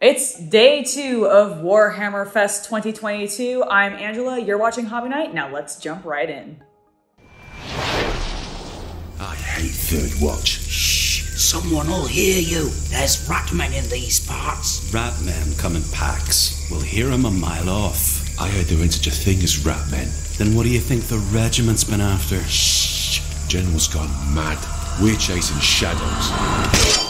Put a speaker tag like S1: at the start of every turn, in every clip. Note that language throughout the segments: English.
S1: It's day 2 of Warhammer Fest 2022. I'm Angela, you're watching Hobby Night. Now let's jump right in.
S2: I hate third watch.
S3: Shh, someone will hear you. There's ratmen in these parts.
S2: Ratmen come in packs. We'll hear them a mile off. I heard there ain't such a thing as ratmen. Then what do you think the regiment's been after? Shh, General's gone mad. We're chasing shadows.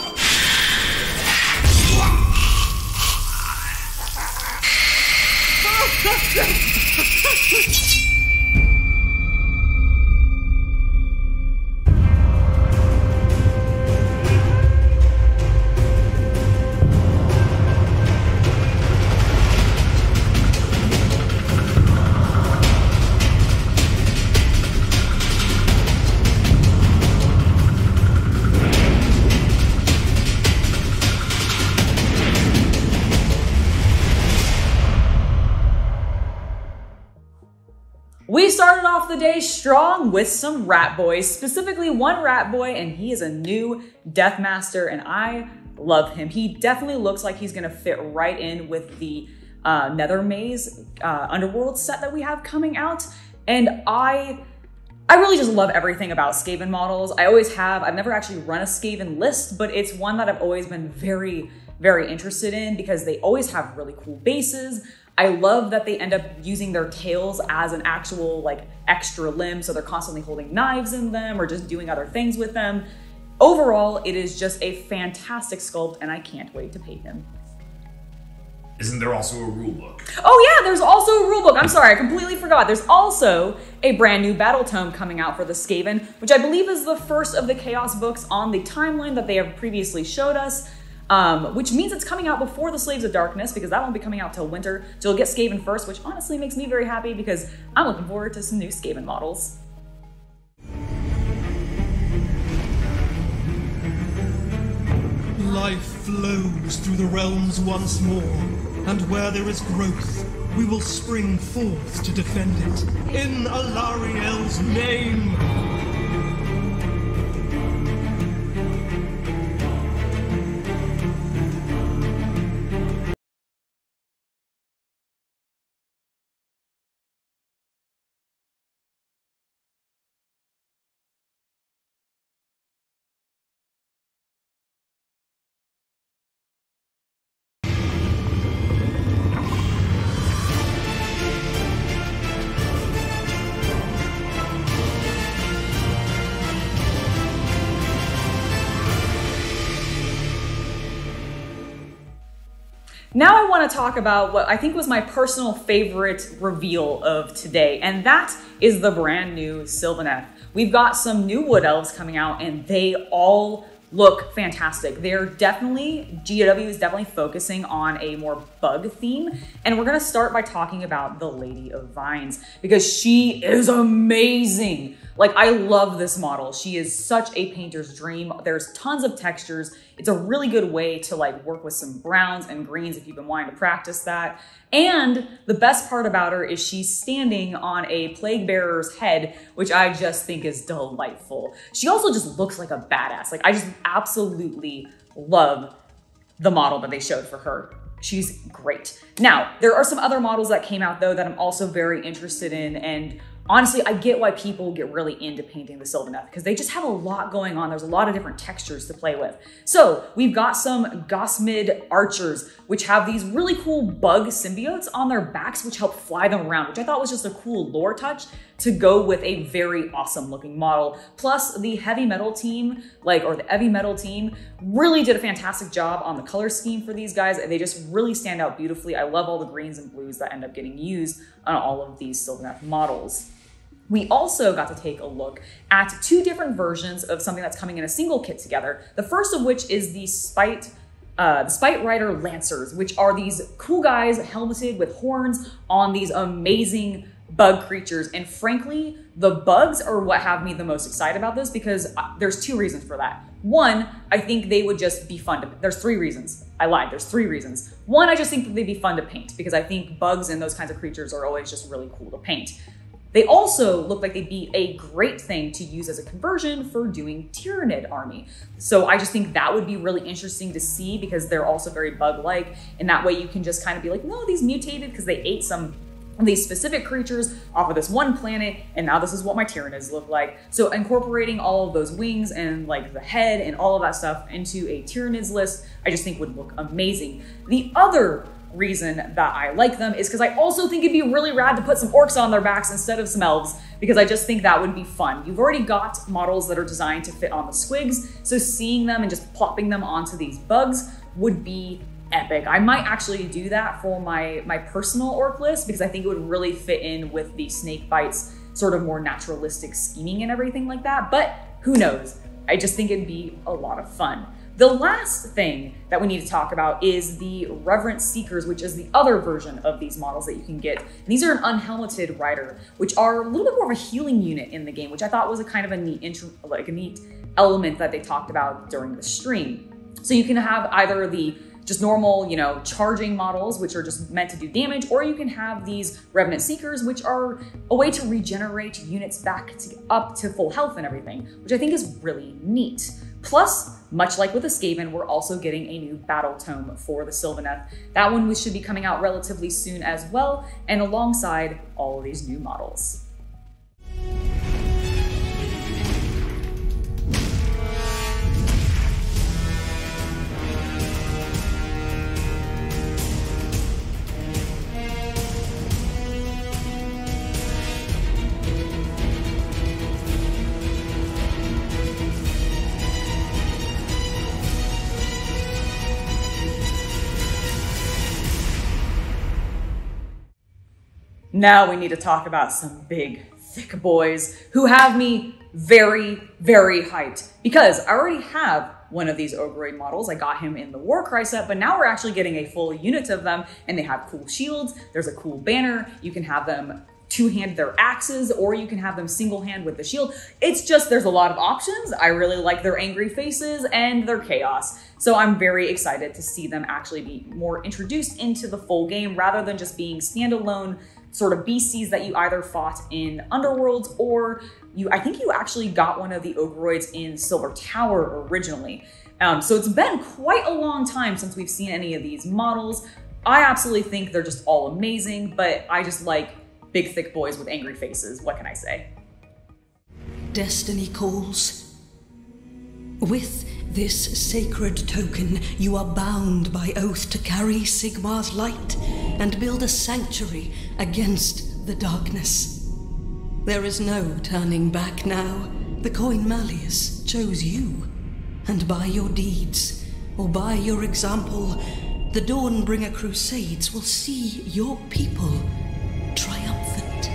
S1: We started off the day strong with some rat boys, specifically one rat boy, and he is a new Death Master, and I love him. He definitely looks like he's gonna fit right in with the Nether Maze Underworld set that we have coming out, and I really just love everything about Skaven models. I always have. I've never actually run a Skaven list, but it's one that I've always been very, very interested in because they always have really cool bases. I love that they end up using their tails as an actual like extra limb, so they're constantly holding knives in them or just doing other things with them. Overall, it is just a fantastic sculpt and I can't wait to paint him.
S4: Isn't there also a rulebook?
S1: Oh yeah, there's also a rulebook. I'm sorry, I completely forgot. There's also a brand new Battletome coming out for the Skaven, which I believe is the first of the Chaos books on the timeline that they have previously showed us. Which means it's coming out before the Slaves of Darkness because that won't be coming out till winter. So you'll get Skaven first, which honestly makes me very happy because I'm looking forward to some new Skaven models.
S5: Life flows through the realms once more, and where there is growth, we will spring forth to defend it. In Alariel's name!
S1: Now I want to talk about what I think was my personal favorite reveal of today, and that is the brand new Sylvaneth. We've got some new Wood Elves coming out, and they all look fantastic. GW is definitely focusing on a more bug theme, and we're going to start by talking about the Lady of Vines, because she is amazing. Like, I love this model. She is such a painter's dream. There's tons of textures. It's a really good way to like work with some browns and greens if you've been wanting to practice that. And the best part about her is she's standing on a plague bearer's head, which I just think is delightful. She also just looks like a badass. Like, I just absolutely love the model that they showed for her. She's great. Now, there are some other models that came out though that I'm also very interested in, and honestly, I get why people get really into painting the Sylvaneth because they just have a lot going on. There's a lot of different textures to play with. So we've got some Gosmid archers, which have these really cool bug symbiotes on their backs, which help fly them around, which I thought was just a cool lore touch to go with a very awesome looking model. Plus the heavy metal team, or the heavy metal team really did a fantastic job on the color scheme for these guys. And they just really stand out beautifully. I love all the greens and blues that end up getting used on all of these Sylvaneth models. We also got to take a look at 2 different versions of something that's coming in a single kit together. The first of which is the Spite Rider Lancers, which are these cool guys helmeted with horns on these amazing bug creatures. And frankly, the bugs are what have me the most excited about this because there's 2 reasons for that. One, I think they would just be fun to, there's 3 reasons. I lied, there's 3 reasons. One, I just think that they'd be fun to paint because I think bugs and those kinds of creatures are always just really cool to paint. They also look like they'd be a great thing to use as a conversion for doing Tyranid army. So I just think that would be really interesting to see because they're also very bug-like. And that way you can just kind of be like, no, these mutated because they ate some of these specific creatures off of this one planet, and now this is what my Tyranids look like. So incorporating all of those wings and like the head and all of that stuff into a Tyranids list, I just think would look amazing. The other reason that I like them is because I also think it'd be really rad to put some orcs on their backs instead of some elves, because I just think that would be fun. You've already got models that are designed to fit on the squigs, so seeing them and just plopping them onto these bugs would be epic. I might actually do that for my personal orc list because I think it would really fit in with the snake bites, sort of more naturalistic scheming and everything like that, but who knows? I just think it'd be a lot of fun. The last thing that we need to talk about is the Reverent Seekers, which is the other version of these models that you can get. And these are an unhelmeted rider, which are a little bit more of a healing unit in the game, which I thought was a kind of a neat element that they talked about during the stream. So you can have either the just normal, charging models, which are just meant to do damage, or you can have these Revenant Seekers, which are a way to regenerate units back up to full health and everything, which I think is really neat. Plus, much like with the Skaven, we're also getting a new Battletome for the Sylvaneth. That one should be coming out relatively soon as well, and alongside all of these new models. Now we need to talk about some big, thick boys who have me very, very hyped because I already have one of these Ogroid models. I got him in the Warcry set, but now we're actually getting a full unit of them and they have cool shields. There's a cool banner. You can have them two-hand their axes, or you can have them single-hand with the shield. It's just, there's a lot of options. I really like their angry faces and their chaos. So I'm very excited to see them actually be more introduced into the full game rather than just being standalone sort of BCs that you either fought in Underworlds or I think you actually got one of the Ogroids in Silver Tower originally. So it's been quite a long time since we've seen any of these models. I absolutely think they're just all amazing, but I just like big, thick boys with angry faces. What can I say?
S3: Destiny calls. With this sacred token, you are bound by oath to carry Sigmar's light and build a sanctuary against the darkness. There is no turning back now. The coin Malleus chose you, and by your deeds, or by your example, the Dawnbringer Crusades will see your people triumphant.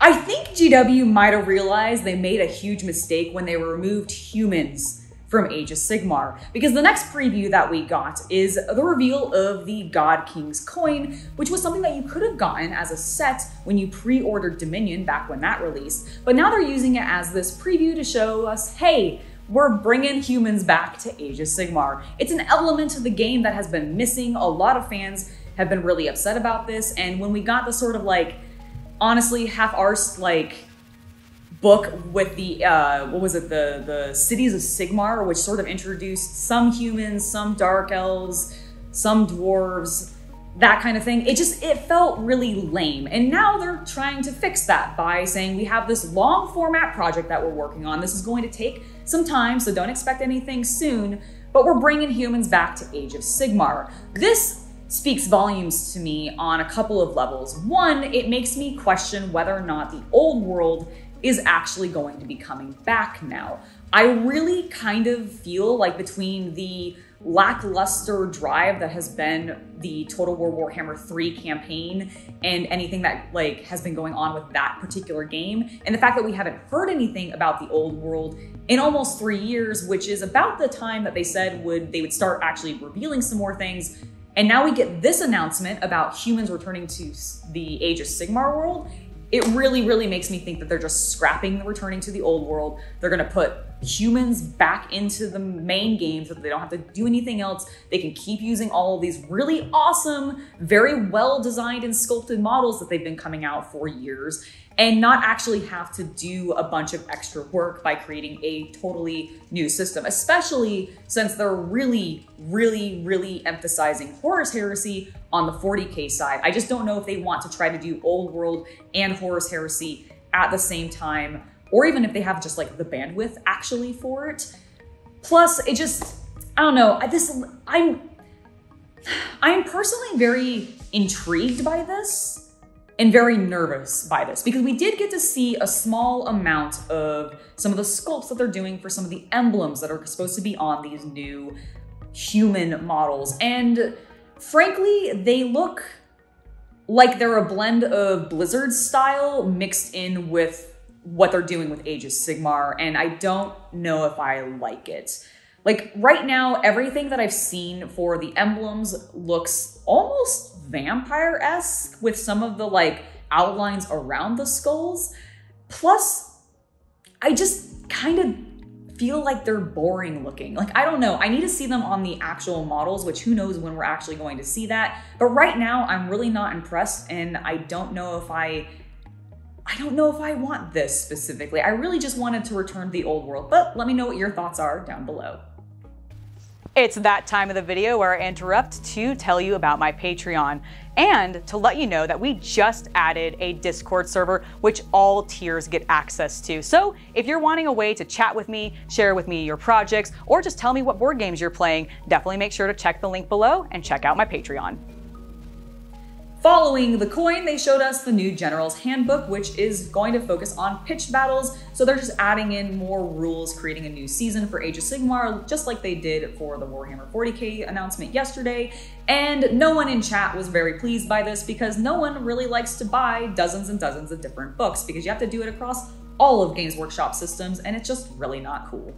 S1: I think GW might have realized they made a huge mistake when they removed humans from Age of Sigmar, because the next preview that we got is the reveal of the God King's coin, which was something that you could have gotten as a set when you pre-ordered Dominion back when that released, but now they're using it as this preview to show us, hey, we're bringing humans back to Age of Sigmar. It's an element of the game that has been missing. A lot of fans have been really upset about this, and when we got the sort of honestly half-arsed book with the the Cities of Sigmar, which sort of introduced some humans, some dark elves, some dwarves, that kind of thing. It felt really lame. And now they're trying to fix that by saying we have this long format project that we're working on. This is going to take some time, so don't expect anything soon, but we're bringing humans back to Age of Sigmar. This speaks volumes to me on a couple of levels. One, it makes me question whether or not the old world is actually going to be coming back now. I really kind of feel like between the lackluster drive that has been the Total War Warhammer 3 campaign and anything that has been going on with that particular game, and the fact that we haven't heard anything about the old world in almost 3 years, which is about the time that they said they would start actually revealing some more things. And now we get this announcement about humans returning to the Age of Sigmar world. it really, really makes me think that they're just scrapping the returning to the old world. They're gonna put humans back into the main game so that they don't have to do anything else. They can keep using all of these really awesome, very well designed and sculpted models that they've been coming out for years, and not actually have to do a bunch of extra work by creating a totally new system, especially since they're really, really, really emphasizing Horus Heresy on the 40K side. I just don't know if they want to try to do Old World and Horus Heresy at the same time, or even if they have just like the bandwidth actually for it. Plus, it just, I don't know, I'm personally very intrigued by this and very nervous by this, because we did get to see a small amount of some of the sculpts that they're doing for some of the emblems that are supposed to be on these new human models. And frankly, they look like they're a blend of Blizzard style mixed in with what they're doing with Age of Sigmar, and I don't know if I like it. Like right now, everything that I've seen for the emblems looks almost vampire-esque with some of the like outlines around the skulls. Plus, I just kind of feel like they're boring looking. Like, I don't know. I need to see them on the actual models, which who knows when we're actually going to see that. But right now, I'm really not impressed, and I don't know if I want this specifically. I really just wanted to return to the old world, but let me know what your thoughts are down below. It's that time of the video where I interrupt to tell you about my Patreon and to let you know that we just added a Discord server which all tiers get access to. So if you're wanting a way to chat with me, share with me your projects, or just tell me what board games you're playing, definitely make sure to check the link below and check out my Patreon. Following the coin, they showed us the new General's Handbook, which is going to focus on pitched battles. So they're just adding in more rules, creating a new season for Age of Sigmar, just like they did for the Warhammer 40K announcement yesterday. And no one in chat was very pleased by this because no one really likes to buy dozens and dozens of different books because you have to do it across all of Games Workshop systems, and it's just really not cool.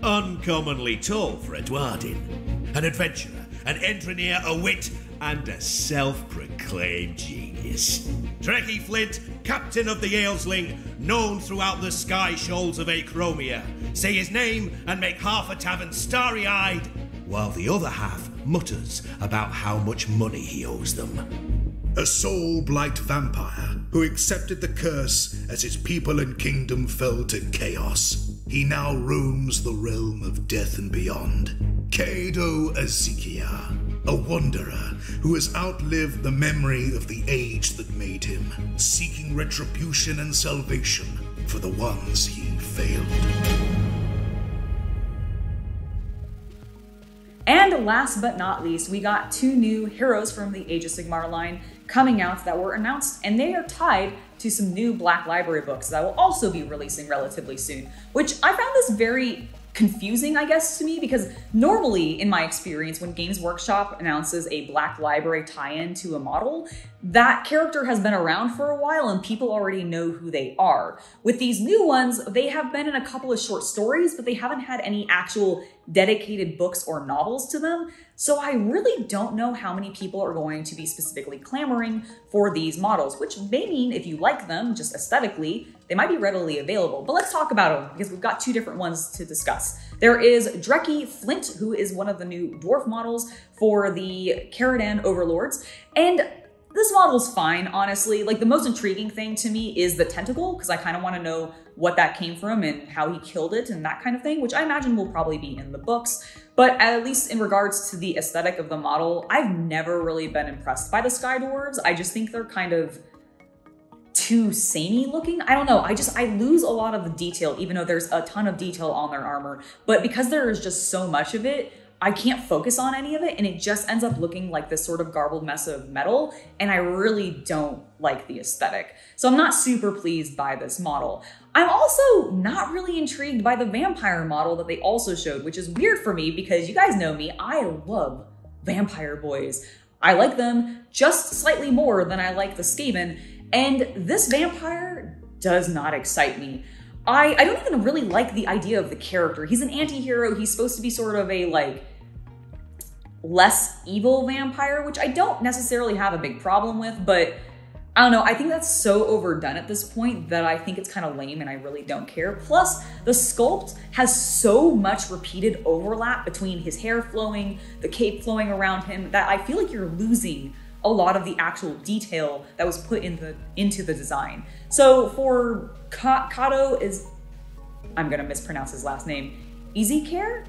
S6: Uncommonly tall for a Dwarden, an adventurer, an engineer, a wit, and a self-proclaimed genius. Trekkie Flint, captain of the Ailsling, known throughout the sky shoals of Acromia. Say his name and make half a tavern starry-eyed, while the other half mutters about how much money he owes them.
S7: A soul-blight vampire who accepted the curse as his people and kingdom fell to chaos. He now roams the realm of death and beyond. Kado Azikia, a wanderer who has outlived the memory of the age that made him, seeking retribution and salvation for the ones he failed.
S1: And last but not least, we got two new heroes from the Age of Sigmar line coming out that were announced, and they are tied to some new Black Library books that will also be releasing relatively soon, which I found this very confusing, I guess, to me, because normally, in my experience, when Games Workshop announces a Black Library tie-in to a model, that character has been around for a while and people already know who they are. With these new ones, they have been in a couple of short stories, but they haven't had any actual dedicated books or novels to them. So I really don't know how many people are going to be specifically clamoring for these models, which may mean if you like them just aesthetically, they might be readily available. But let's talk about them because we've got two different ones to discuss. There is Trekkie Flint, who is one of the new dwarf models for the Caradan Overlords. And this model's fine, honestly. Like, the most intriguing thing to me is the tentacle, because I kind of want to know what that came from and how he killed it and that kind of thing, which I imagine will probably be in the books. But at least in regards to the aesthetic of the model, I've never really been impressed by the Sky Dwarves. I just think they're kind of too samey looking. I don't know. I lose a lot of the detail, even though there's a ton of detail on their armor. But because there is just so much of it, I can't focus on any of it, and it just ends up looking like this sort of garbled mess of metal, and I really don't like the aesthetic. So I'm not super pleased by this model. I'm also not really intrigued by the vampire model that they also showed, which is weird for me because you guys know me, I love vampire boys. I like them just slightly more than I like the Skaven, and this vampire does not excite me. I don't even really like the idea of the character. He's an anti-hero. He's supposed to be sort of a, like, less evil vampire, which I don't necessarily have a big problem with, but I don't know, I think that's so overdone at this point that I think it's kind of lame and I really don't care. Plus, the sculpt has so much repeated overlap between his hair flowing, the cape flowing around him, that I feel like you're losing a lot of the actual detail that was put into the design. So for Kato is, I'm gonna mispronounce his last name, Ezekar?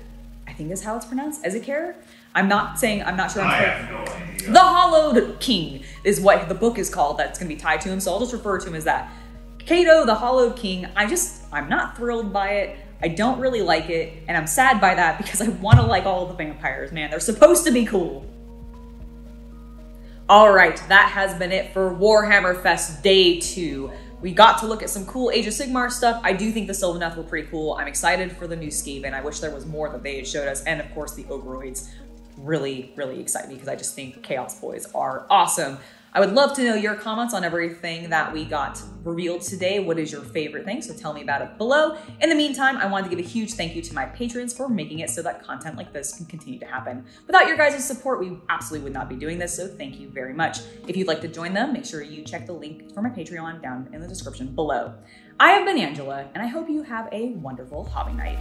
S1: I think is how it's pronounced, Ezekar? I'm not sure.
S4: I have no idea.
S1: The Hollowed King is what the book is called that's gonna be tied to him, so I'll just refer to him as that. Kato, the Hollowed King, I'm not thrilled by it. I don't really like it, and I'm sad by that because I wanna like all the vampires, man. They're supposed to be cool. All right, that has been it for Warhammer Fest Day 2. We got to look at some cool Age of Sigmar stuff. I do think the Sylvaneth were pretty cool. I'm excited for the new Skaven. I wish there was more that they had showed us. And of course, the Ogroids. Really, really excited because I just think Chaos Boys are awesome. I would love to know your comments on everything that we got revealed today. What is your favorite thing? So tell me about it below. In the meantime, I wanted to give a huge thank you to my patrons for making it so that content like this can continue to happen. Without your guys' support, we absolutely would not be doing this, so thank you very much. If you'd like to join them, make sure you check the link for my Patreon down in the description below. I have been Angela, and I hope you have a wonderful hobby night.